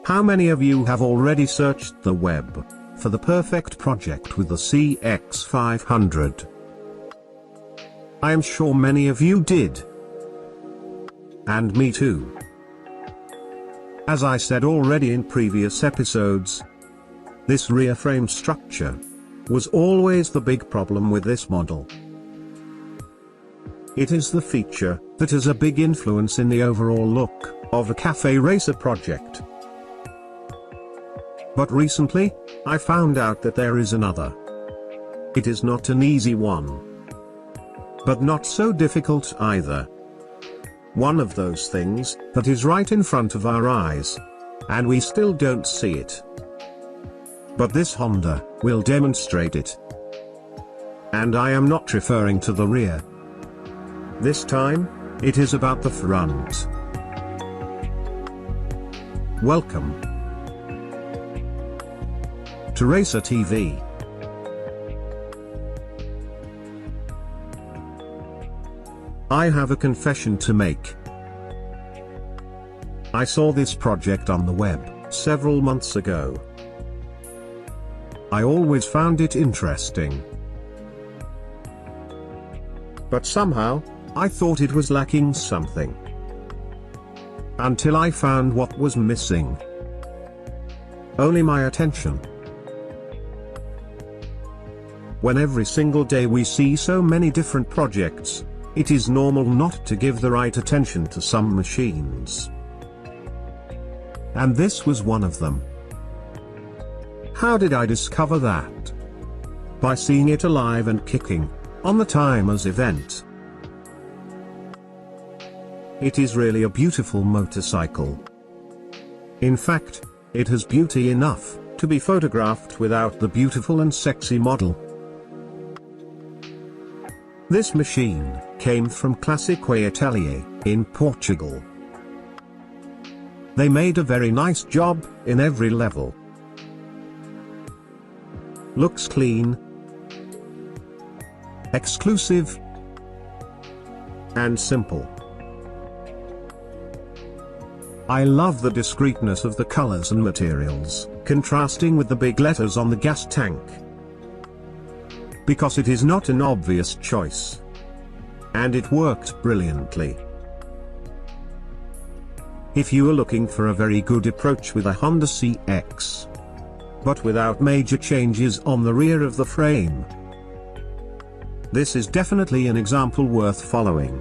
How many of you have already searched the web for the perfect project with the CX500? I am sure many of you did. And me too. As I said already in previous episodes, this rear frame structure was always the big problem with this model. It is the feature that has a big influence in the overall look of a cafe racer project. But recently, I found out that there is another. It is not an easy one, but not so difficult either. One of those things that is right in front of our eyes, and we still don't see it. But this Honda will demonstrate it. And I am not referring to the rear. This time, it is about the front. Welcome to Racer TV. I have a confession to make. I saw this project on the web several months ago. I always found it interesting. But somehow, I thought it was lacking something. Until I found what was missing. Only my attention. When every single day we see so many different projects, it is normal not to give the right attention to some machines. And this was one of them. How did I discover that? By seeing it alive and kicking on the Timers event. It is really a beautiful motorcycle. In fact, it has beauty enough to be photographed without the beautiful and sexy model. This machine came from Atelier in Portugal. They made a very nice job in every level. Looks clean, exclusive, and simple. I love the discreetness of the colors and materials, contrasting with the big letters on the gas tank. Because it is not an obvious choice. And it worked brilliantly. If you are looking for a very good approach with a Honda CX, but without major changes on the rear of the frame, this is definitely an example worth following.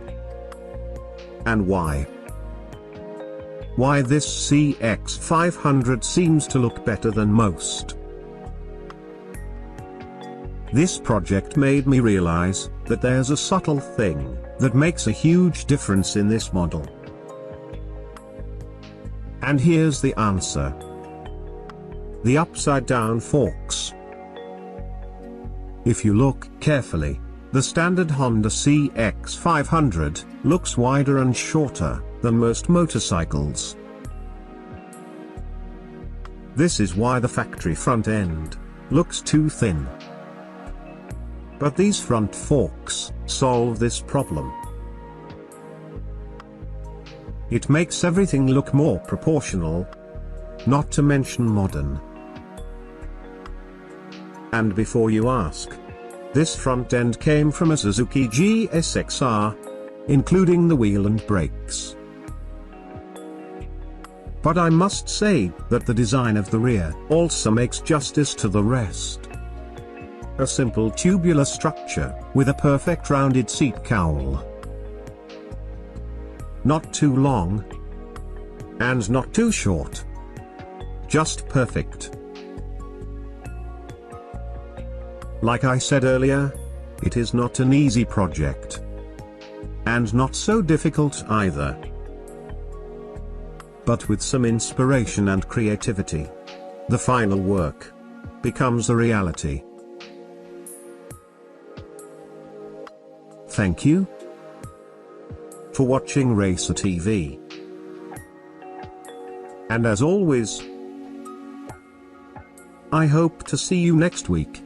And why? Why this CX500 seems to look better than most. This project made me realize that there's a subtle thing that makes a huge difference in this model. And here's the answer. The upside-down forks. If you look carefully, the standard Honda CX500 looks wider and shorter than most motorcycles. This is why the factory front end looks too thin. But these front forks solve this problem. It makes everything look more proportional, not to mention modern. And before you ask, this front end came from a Suzuki GSXR, including the wheel and brakes. But I must say that the design of the rear also makes justice to the rest. A simple tubular structure, with a perfect rounded seat cowl. Not too long, and not too short. Just perfect. Like I said earlier, it is not an easy project. And not so difficult either. But with some inspiration and creativity, the final work becomes a reality. Thank you for watching Racer TV. And as always, I hope to see you next week.